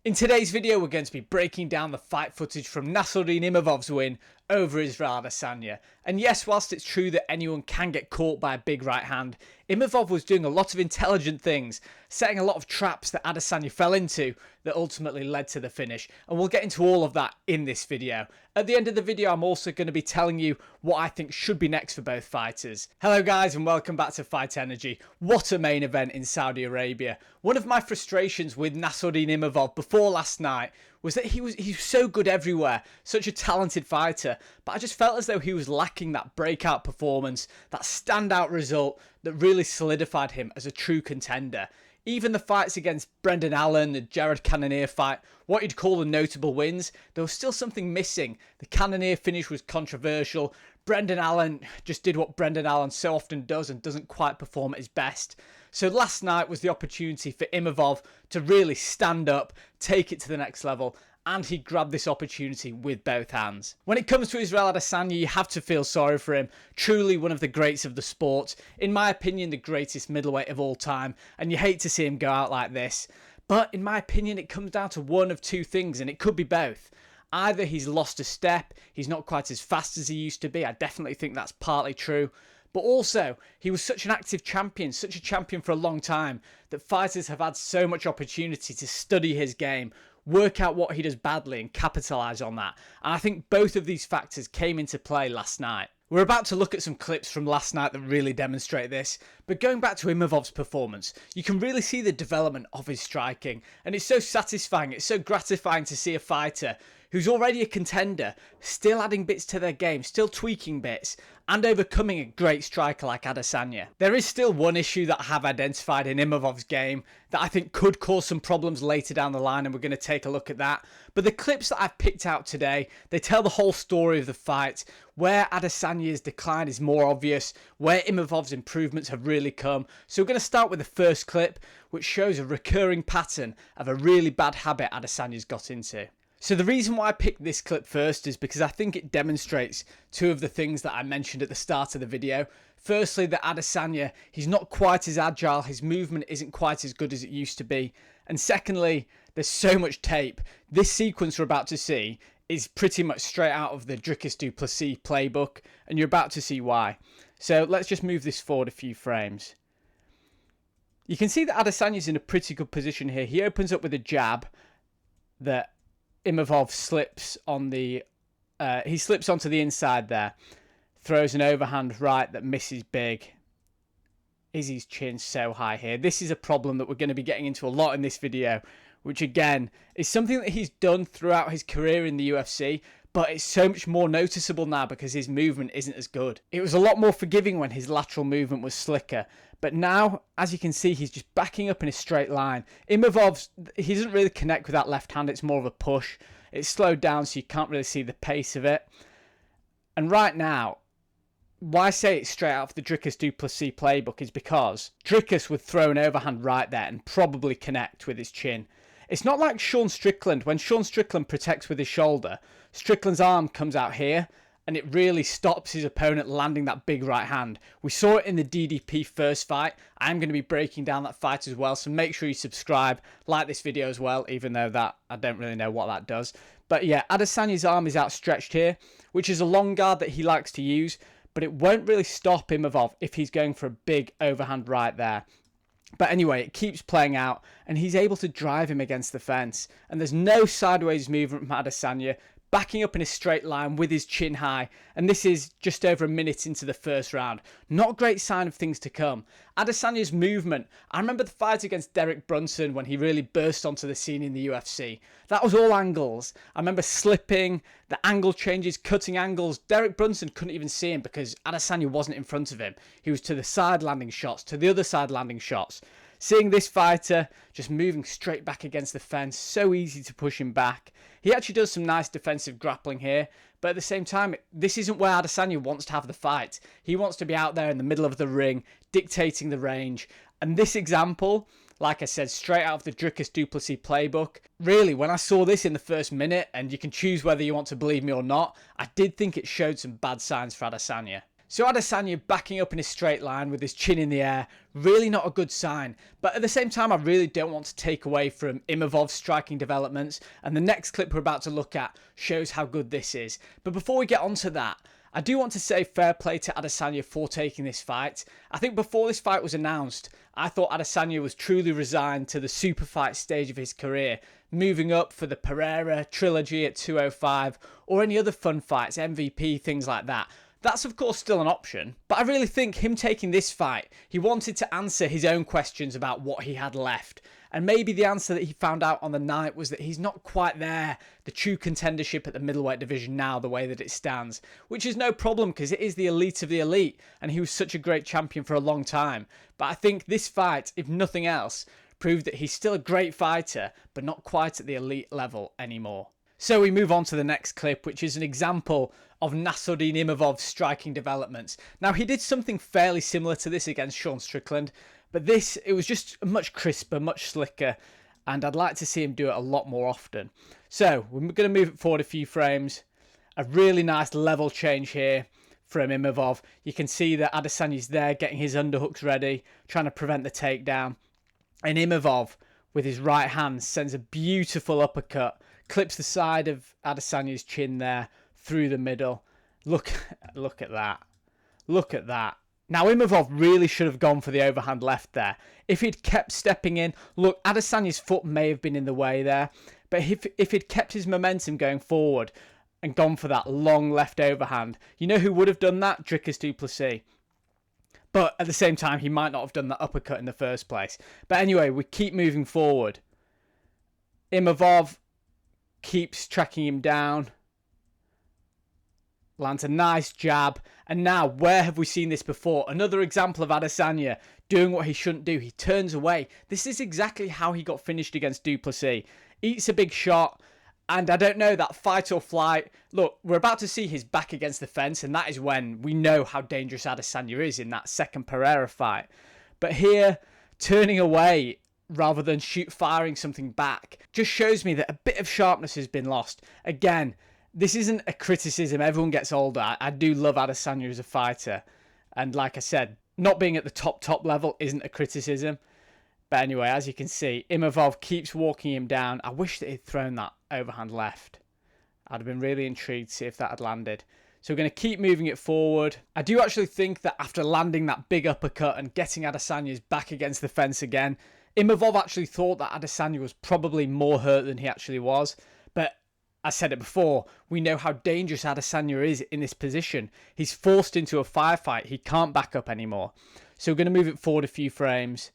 In today's video, we're going to be breaking down the fight footage from Nassourdine Imavov's win over Israel Adesanya. And yes, whilst it's true that anyone can get caught by a big right hand, Imavov was doing a lot of intelligent things, setting a lot of traps that Adesanya fell into that ultimately led to the finish. And we'll get into all of that in this video. At the end of the video, I'm also going to be telling you what I think should be next for both fighters. Hello guys and welcome back to Fight Energy. What a main event in Saudi Arabia. One of my frustrations with Nassourdine Imavov before last night was that he was so good everywhere, such a talented fighter, but I just felt as though he was lacking that breakout performance, that standout result that really solidified him as a true contender. Even the fights against Brendan Allen, the Jared Cannonier fight, what you'd call the notable wins, there was still something missing. The Cannonier finish was controversial. Brendan Allen just did what Brendan Allen so often does and doesn't quite perform at his best. So last night was the opportunity for Imavov to really stand up, take it to the next level, and he grabbed this opportunity with both hands. When it comes to Israel Adesanya, you have to feel sorry for him. Truly one of the greats of the sport. In my opinion, the greatest middleweight of all time, and you hate to see him go out like this. But in my opinion, it comes down to one of two things, and it could be both. Either he's lost a step, he's not quite as fast as he used to be. I definitely think that's partly true. But also, he was such an active champion, such a champion for a long time, that fighters have had so much opportunity to study his game, work out what he does badly and capitalise on that. And I think both of these factors came into play last night. We're about to look at some clips from last night that really demonstrate this, but going back to Imavov's performance, you can really see the development of his striking, and it's so satisfying, it's so gratifying to see a fighter who's already a contender, still adding bits to their game, still tweaking bits, and overcoming a great striker like Adesanya. There is still one issue that I have identified in Imavov's game that I think could cause some problems later down the line, and we're going to take a look at that. But the clips that I've picked out today, they tell the whole story of the fight. Where Adesanya's decline is more obvious, where Imavov's improvements have really come. So we're going to start with the first clip, which shows a recurring pattern of a really bad habit Adesanya's got into. So the reason why I picked this clip first is because I think it demonstrates two of the things that I mentioned at the start of the video. Firstly, that Adesanya, he's not quite as agile, his movement isn't quite as good as it used to be. And secondly, there's so much tape. This sequence we're about to see is pretty much straight out of the Dricus du Plessis playbook, and you're about to see why. So let's just move this forward a few frames. You can see that Adesanya's in a pretty good position here. He opens up with a jab that Imavov slips on the, he slips onto the inside there, throws an overhand right that misses big. Izzy's chin so high here. This is a problem that we're going to be getting into a lot in this video, which again is something that he's done throughout his career in the UFC, but it's so much more noticeable now because his movement isn't as good. It was a lot more forgiving when his lateral movement was slicker, but now, as you can see, he's just backing up in a straight line. Imavov, he doesn't really connect with that left hand, it's more of a push. It's slowed down so you can't really see the pace of it. And right now, why I say it's straight out of the Dricus du Plessis playbook is because Dricus would throw an overhand right there and probably connect with his chin. It's not like Sean Strickland. When Sean Strickland protects with his shoulder, Strickland's arm comes out here and it really stops his opponent landing that big right hand. We saw it in the DDP first fight. I'm going to be breaking down that fight as well, so make sure you subscribe, like this video as well, even though that I don't really know what that does. But yeah, Adesanya's arm is outstretched here, which is a long guard that he likes to use, but it won't really stop Imavov if he's going for a big overhand right there. But anyway, it keeps playing out, and he's able to drive him against the fence. And there's no sideways movement from Adesanya, backing up in a straight line with his chin high. And this is just over a minute into the first round. Not a great sign of things to come. Adesanya's movement. I remember the fight against Derek Brunson when he really burst onto the scene in the UFC. That was all angles. I remember slipping, the angle changes, cutting angles. Derek Brunson couldn't even see him because Adesanya wasn't in front of him. He was to the side landing shots, to the other side landing shots. Seeing this fighter just moving straight back against the fence, so easy to push him back. He actually does some nice defensive grappling here, but at the same time, this isn't where Adesanya wants to have the fight. He wants to be out there in the middle of the ring, dictating the range. And this example, like I said, straight out of the Dricus du Plessis playbook. Really, when I saw this in the first minute, and you can choose whether you want to believe me or not, I did think it showed some bad signs for Adesanya. So Adesanya backing up in a straight line with his chin in the air, really not a good sign. But at the same time, I really don't want to take away from Imavov's striking developments, and the next clip we're about to look at shows how good this is. But before we get onto that, I do want to say fair play to Adesanya for taking this fight. I think before this fight was announced, I thought Adesanya was truly resigned to the super fight stage of his career, moving up for the Pereira trilogy at 205 or any other fun fights, MVP, things like that. That's of course still an option, but I really think him taking this fight, he wanted to answer his own questions about what he had left. And maybe the answer that he found out on the night was that he's not quite there, the true contendership at the middleweight division now, the way that it stands. Which is no problem because it is the elite of the elite, and he was such a great champion for a long time. But I think this fight, if nothing else, proved that he's still a great fighter, but not quite at the elite level anymore. So we move on to the next clip, which is an example of Nassourdine Imavov's striking developments. Now, he did something fairly similar to this against Sean Strickland, but this, it was just much crisper, much slicker, and I'd like to see him do it a lot more often. So we're going to move it forward a few frames. A really nice level change here from Imavov. You can see that Adesanya's there getting his underhooks ready, trying to prevent the takedown. And Imavov, with his right hand, sends a beautiful uppercut, clips the side of Adesanya's chin there through the middle. Look at that. Look at that. Now, Imavov really should have gone for the overhand left there. If he'd kept stepping in, look, Adesanya's foot may have been in the way there, but if he'd kept his momentum going forward and gone for that long left overhand, you know who would have done that? Dricus du Plessis. But at the same time, he might not have done that uppercut in the first place. But anyway, we keep moving forward. Imavov keeps tracking him down. Lands a nice jab. And now, where have we seen this before? Another example of Adesanya doing what he shouldn't do. He turns away. This is exactly how he got finished against du Plessis. Eats a big shot. And I don't know, that fight or flight. Look, we're about to see his back against the fence. And that is when we know how dangerous Adesanya is in that second Pereira fight. But here, turning away rather than firing something back just shows me that a bit of sharpness has been lost. Again, this isn't a criticism. Everyone gets older. I do love Adesanya as a fighter. And like I said, not being at the top level isn't a criticism. But anyway, as you can see, Imavov keeps walking him down. I wish that he'd thrown that overhand left. I'd have been really intrigued to see if that had landed. So we're going to keep moving it forward. I do actually think that after landing that big uppercut and getting Adesanya's back against the fence again, Imavov actually thought that Adesanya was probably more hurt than he actually was. But I said it before, we know how dangerous Adesanya is in this position. He's forced into a firefight. He can't back up anymore. So we're going to move it forward a few frames.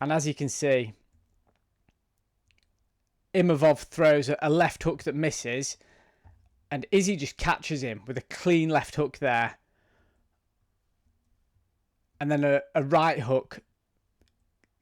And as you can see, Imavov throws a left hook that misses. And Izzy just catches him with a clean left hook there. And then a right hook,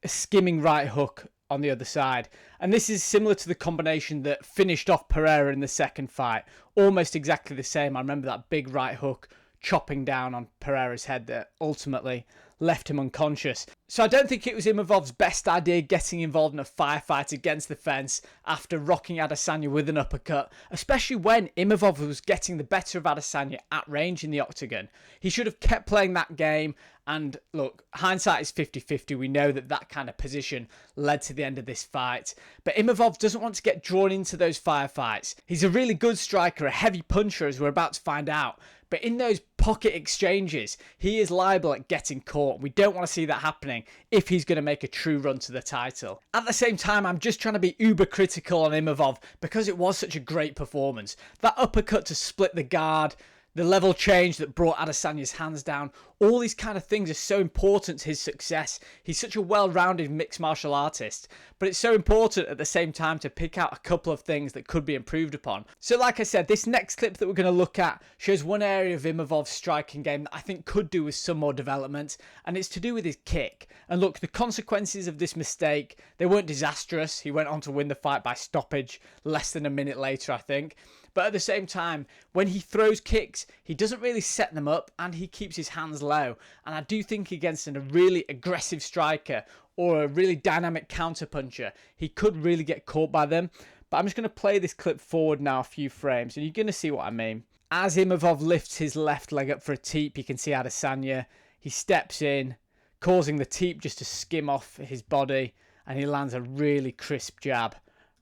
a skimming right hook on the other side. And this is similar to the combination that finished off Pereira in the second fight. Almost exactly the same. I remember that big right hook chopping down on Pereira's head that ultimately left him unconscious. So I don't think it was Imavov's best idea getting involved in a firefight against the fence after rocking Adesanya with an uppercut, especially when Imavov was getting the better of Adesanya at range in the octagon. He should have kept playing that game. And look, hindsight is 50-50. We know that that kind of position led to the end of this fight. But Imavov doesn't want to get drawn into those firefights. He's a really good striker, a heavy puncher, as we're about to find out. But in those pocket exchanges, he is liable at getting caught. We don't want to see that happening if he's going to make a true run to the title. At the same time, I'm just trying to be uber critical on Imavov because it was such a great performance. That uppercut to split the guard, the level change that brought Adesanya's hands down, all these kind of things are so important to his success. He's such a well-rounded mixed martial artist, but it's so important at the same time to pick out a couple of things that could be improved upon. So like I said, this next clip that we're going to look at shows one area of Imavov's striking game that I think could do with some more development, and it's to do with his kick. And look, the consequences of this mistake, they weren't disastrous. He went on to win the fight by stoppage less than a minute later, I think. But at the same time, when he throws kicks, he doesn't really set them up and he keeps his hands low. And I do think against a really aggressive striker or a really dynamic counterpuncher, he could really get caught by them. But I'm just going to play this clip forward now a few frames and you're going to see what I mean. As Imavov lifts his left leg up for a teep, you can see Adesanya. He steps in, causing the teep just to skim off his body, and he lands a really crisp jab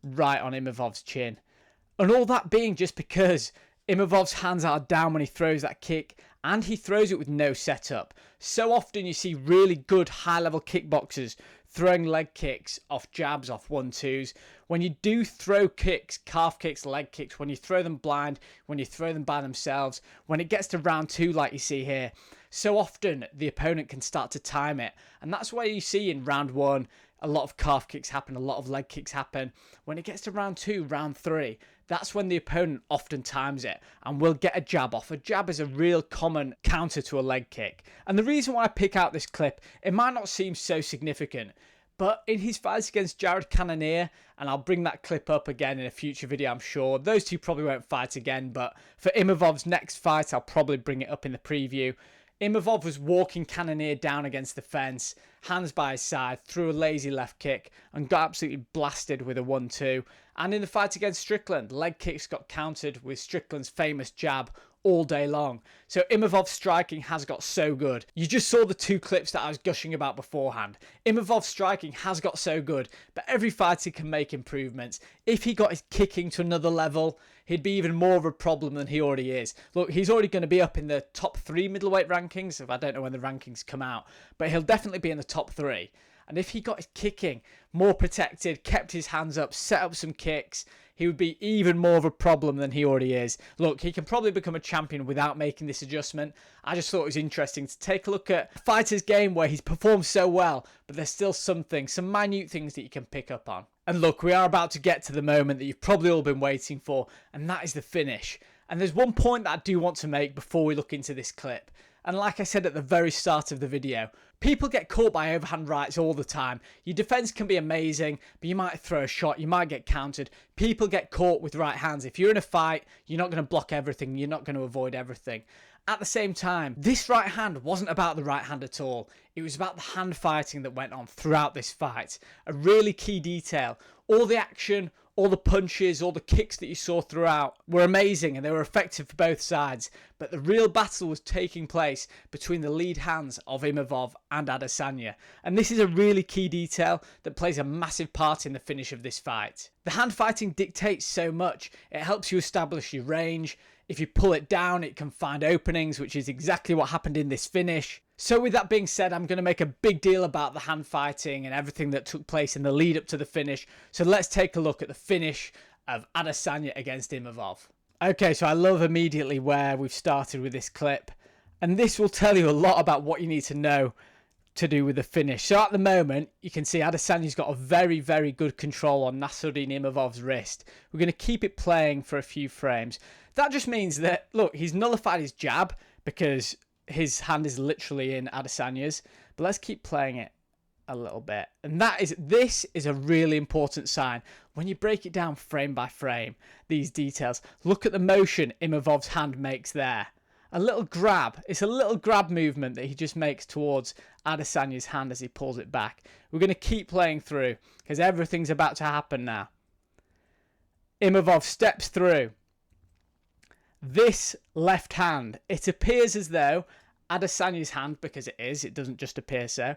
right on Imavov's chin. And all that being just because Imavov's hands are down when he throws that kick, and he throws it with no setup. So often you see really good high-level kickboxers throwing leg kicks off jabs, off 1-2s. When you do throw kicks, calf kicks, leg kicks, when you throw them blind, when you throw them by themselves, when it gets to round 2 like you see here, so often the opponent can start to time it. And that's why you see in round 1, a lot of calf kicks happen, a lot of leg kicks happen. When it gets to round 2, round 3, that's when the opponent often times it and will get a jab off. A jab is a real common counter to a leg kick. And the reason why I pick out this clip, it might not seem so significant, but in his fights against Jared Cannonier, and I'll bring that clip up again in a future video, I'm sure. Those two probably won't fight again, but for Imavov's next fight, I'll probably bring it up in the preview. Imavov was walking Cannonier down against the fence, hands by his side, threw a lazy left kick and got absolutely blasted with a 1-2. And in the fight against Strickland, leg kicks got countered with Strickland's famous jab all day long. So Imavov's striking has got so good. You just saw the two clips that I was gushing about beforehand. Imavov's striking has got so good, but every fighter can make improvements. If he got his kicking to another level, he'd be even more of a problem than he already is. Look, he's already going to be up in the top 3 middleweight rankings, if I don't know when the rankings come out, but he'll definitely be in the top 3. And if he got his kicking more protected, kept his hands up, set up some kicks, he would be even more of a problem than he already is. Look, he can probably become a champion without making this adjustment. I just thought it was interesting to take a look at a fighter's game where he's performed so well, but there's still some minute things that you can pick up on. And look, we are about to get to the moment that you've probably all been waiting for, and that is the finish. And there's one point that I do want to make before we look into this clip. And like I said at the very start of the video, people get caught by overhand rights all the time. Your defense can be amazing, but you might throw a shot, you might get countered. People get caught with right hands. If you're in a fight, you're not going to block everything, you're not going to avoid everything. At the same time, this right hand wasn't about the right hand at all. It was about the hand fighting that went on throughout this fight. A really key detail. All the action, all the punches, all the kicks that you saw throughout were amazing and they were effective for both sides. But the real battle was taking place between the lead hands of Imavov and Adesanya. And this is a really key detail that plays a massive part in the finish of this fight. The hand fighting dictates so much. It helps you establish your range. If you pull it down, it can find openings, which is exactly what happened in this finish. So with that being said, I'm going to make a big deal about the hand fighting and everything that took place in the lead up to the finish. So let's take a look at the finish of Adesanya against Imavov. Okay, so I love immediately where we've started with this clip. And this will tell you a lot about what you need to know to do with the finish. So at the moment, you can see Adesanya's got a very, very good control on Nassourdine Imavov's wrist. We're going to keep it playing for a few frames. That just means that, look, he's nullified his jab because his hand is literally in Adesanya's. But let's keep playing it a little bit. And this is a really important sign. When you break it down frame by frame, these details, look at the motion Imavov's hand makes there. A little grab. It's a little grab movement that he just makes towards Adesanya's hand as he pulls it back. We're going to keep playing through because everything's about to happen now. Imavov steps through. This left hand, it appears as though Adesanya's hand, because it doesn't just appear so,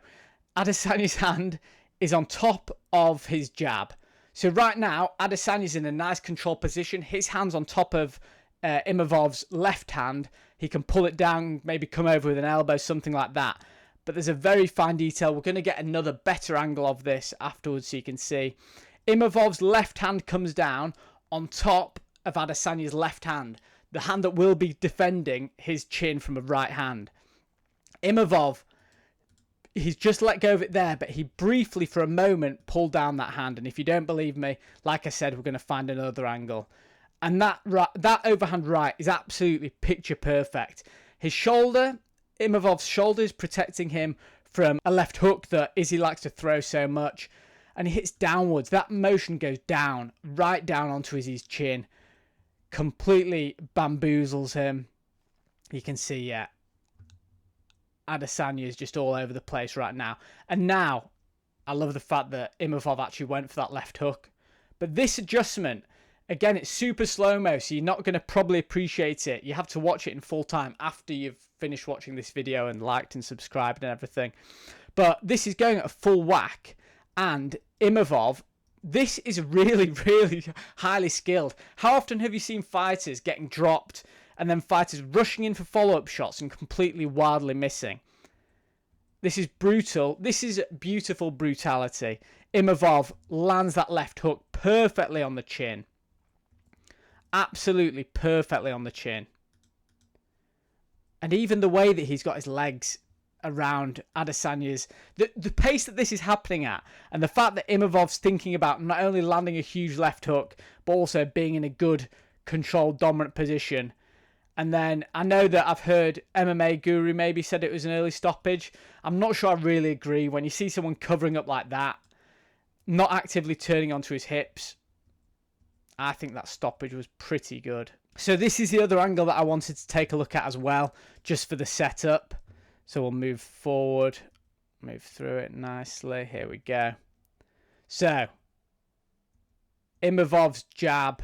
Adesanya's hand is on top of his jab. So right now, Adesanya's in a nice control position. His hand's on top of Imavov's left hand. He can pull it down, maybe come over with an elbow, something like that. But there's a very fine detail. We're going to get another better angle of this afterwards so you can see. Imavov's left hand comes down on top of Adesanya's left hand. The hand that will be defending his chin from a right hand. Imavov, he's just let go of it there, but he briefly, for a moment, pulled down that hand. And if you don't believe me, like I said, we're going to find another angle. And that overhand right is absolutely picture perfect. His shoulder, Imavov's shoulder is protecting him from a left hook that Izzy likes to throw so much. And he hits downwards. That motion goes down, right down onto Izzy's chin. Completely bamboozles him. You can see, yeah, Adesanya is just all over the place right now. And now, I love the fact that Imavov actually went for that left hook. But this adjustment, Again, it's super slow-mo, so you're not going to probably appreciate it. You have to watch it in full time after you've finished watching this video and liked and subscribed and everything. But this is going at a full whack, and Imavov, this is really, really highly skilled. How often have you seen fighters getting dropped and then fighters rushing in for follow-up shots and completely wildly missing? This is brutal. This is beautiful brutality. Imavov lands that left hook perfectly on the chin. Absolutely perfectly on the chin. And even the way that he's got his legs around Adesanya's, the pace that this is happening at, and the fact that Imavov's thinking about not only landing a huge left hook, but also being in a good, controlled, dominant position. And then I know that I've heard MMA Guru maybe said it was an early stoppage. I'm not sure I really agree. When you see someone covering up like that, not actively turning onto his hips, I think that stoppage was pretty good. So this is the other angle that I wanted to take a look at as well, just for the setup. So we'll move forward, move through it nicely. Here we go. So Imavov's jab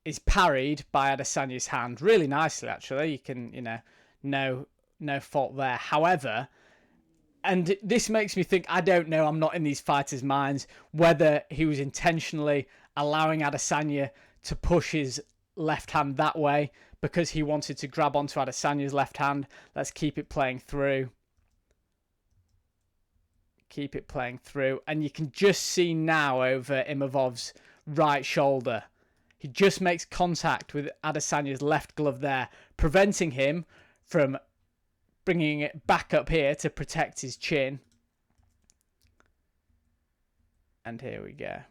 is parried by Adesanya's hand really nicely, actually. You can, no fault there. However, and this makes me think, I don't know, I'm not in these fighters' minds, whether he was intentionally allowing Adesanya to push his left hand that way because he wanted to grab onto Adesanya's left hand. Let's keep it playing through. Keep it playing through. And you can just see now over Imavov's right shoulder. He just makes contact with Adesanya's left glove there, preventing him from bringing it back up here to protect his chin. And here we go.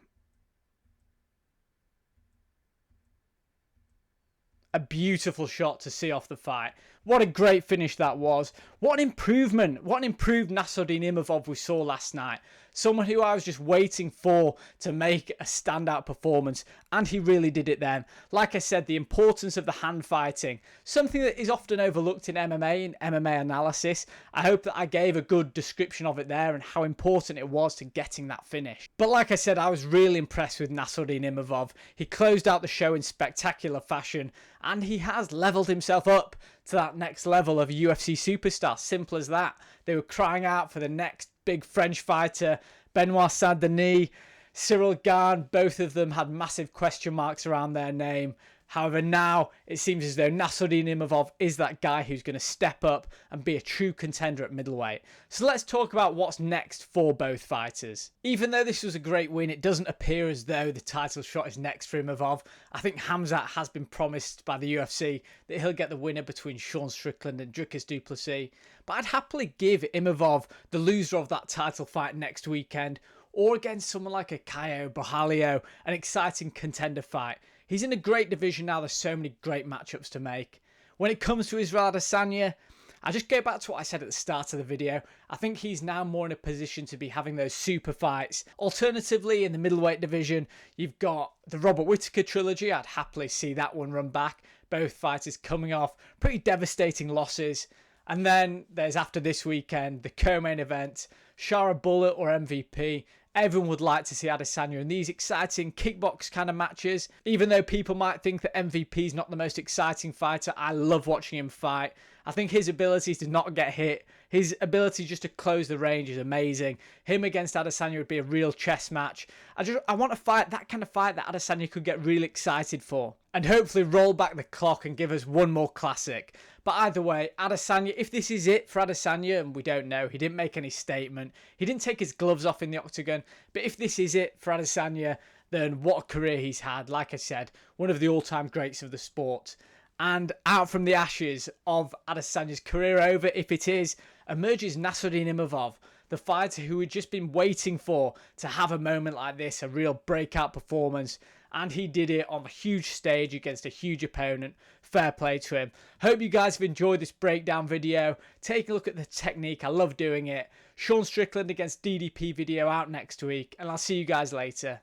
A beautiful shot to see off the fight. What a great finish that was. What an improvement. What an improved Nassourdine Imavov we saw last night. Someone who I was just waiting for to make a standout performance. And he really did it then. Like I said, the importance of the hand fighting. Something that is often overlooked in MMA and MMA analysis. I hope that I gave a good description of it there and how important it was to getting that finish. But like I said, I was really impressed with Nassourdine Imavov. He closed out the show in spectacular fashion. And he has leveled himself up to that next level of a UFC superstar. Simple as that. They were crying out for the next big French fighter. Benoit Saint-Denis, Cyril Gane, both of them had massive question marks around their name. However, now it seems as though Nassourdine Imavov is that guy who's going to step up and be a true contender at middleweight. So let's talk about what's next for both fighters. Even though this was a great win, it doesn't appear as though the title shot is next for Imavov. I think Khamzat has been promised by the UFC that he'll get the winner between Sean Strickland and Dricus du Plessis. But I'd happily give Imavov the loser of that title fight next weekend, or against someone like a Caio Borralho, an exciting contender fight. He's in a great division now. There's so many great matchups to make. When it comes to Israel Adesanya, I just go back to what I said at the start of the video. I think he's now more in a position to be having those super fights. Alternatively, in the middleweight division, you've got the Robert Whittaker trilogy. I'd happily see that one run back. Both fighters coming off pretty devastating losses. And then there's, after this weekend, the co-main event, Shara Bullet or MVP. Everyone would like to see Adesanya in these exciting kickbox kind of matches. Even though people might think that MVP is not the most exciting fighter, I love watching him fight. I think his ability to not get hit, his ability just to close the range is amazing. Him against Adesanya would be a real chess match. I want to fight, that kind of fight that Adesanya could get really excited for. And hopefully roll back the clock and give us one more classic. But either way, Adesanya, if this is it for Adesanya, and we don't know, he didn't make any statement. He didn't take his gloves off in the octagon. But if this is it for Adesanya, then what a career he's had. Like I said, one of the all-time greats of the sport. And out from the ashes of Adesanya's career over, if it is, emerges Nassourdine Imavov, the fighter who we'd just been waiting for to have a moment like this, a real breakout performance. And he did it on a huge stage against a huge opponent. Fair play to him. Hope you guys have enjoyed this breakdown video. Take a look at the technique. I love doing it. Sean Strickland against DDP video out next week. And I'll see you guys later.